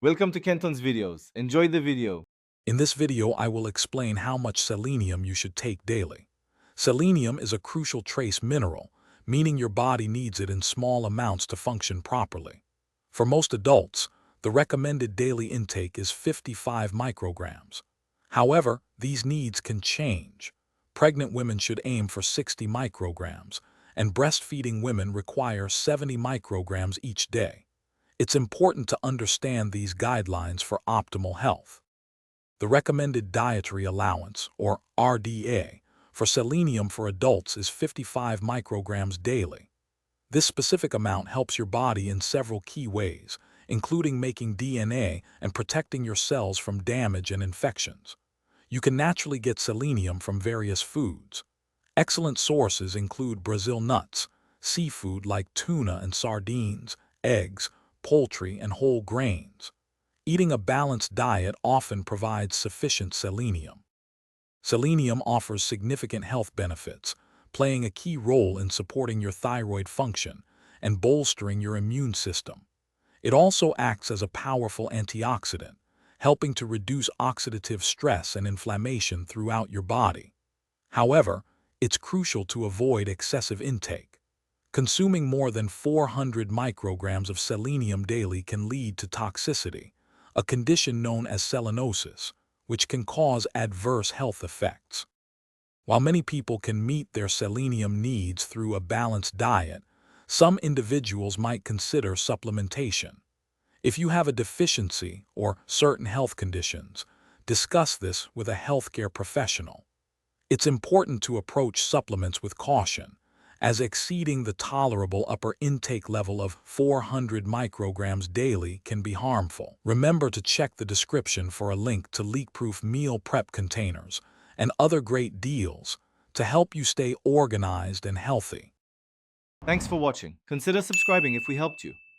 Welcome to Kenton's videos. Enjoy the video. In this video, I will explain how much selenium you should take daily. Selenium is a crucial trace mineral, meaning your body needs it in small amounts to function properly. For most adults, the recommended daily intake is 55 micrograms. However, these needs can change. Pregnant women should aim for 60 micrograms, and breastfeeding women require 70 micrograms each day. It's important to understand these guidelines for optimal health. The recommended dietary allowance, or RDA, for selenium for adults is 55 micrograms daily. This specific amount helps your body in several key ways, including making DNA and protecting your cells from damage and infections. You can naturally get selenium from various foods. Excellent sources include Brazil nuts, seafood like tuna and sardines, eggs, poultry, and whole grains. Eating a balanced diet often provides sufficient selenium. Selenium offers significant health benefits, playing a key role in supporting your thyroid function and bolstering your immune system. It also acts as a powerful antioxidant, helping to reduce oxidative stress and inflammation throughout your body. However, it's crucial to avoid excessive intake. Consuming more than 400 micrograms of selenium daily can lead to toxicity, a condition known as selenosis, which can cause adverse health effects. While many people can meet their selenium needs through a balanced diet, some individuals might consider supplementation. If you have a deficiency or certain health conditions, discuss this with a healthcare professional. It's important to approach supplements with caution, as exceeding the tolerable upper intake level of 400 micrograms daily can be harmful. Remember to check the description for a link to leak-proof meal prep containers and other great deals to help you stay organized and healthy. Thanks for watching. Consider subscribing if we helped you.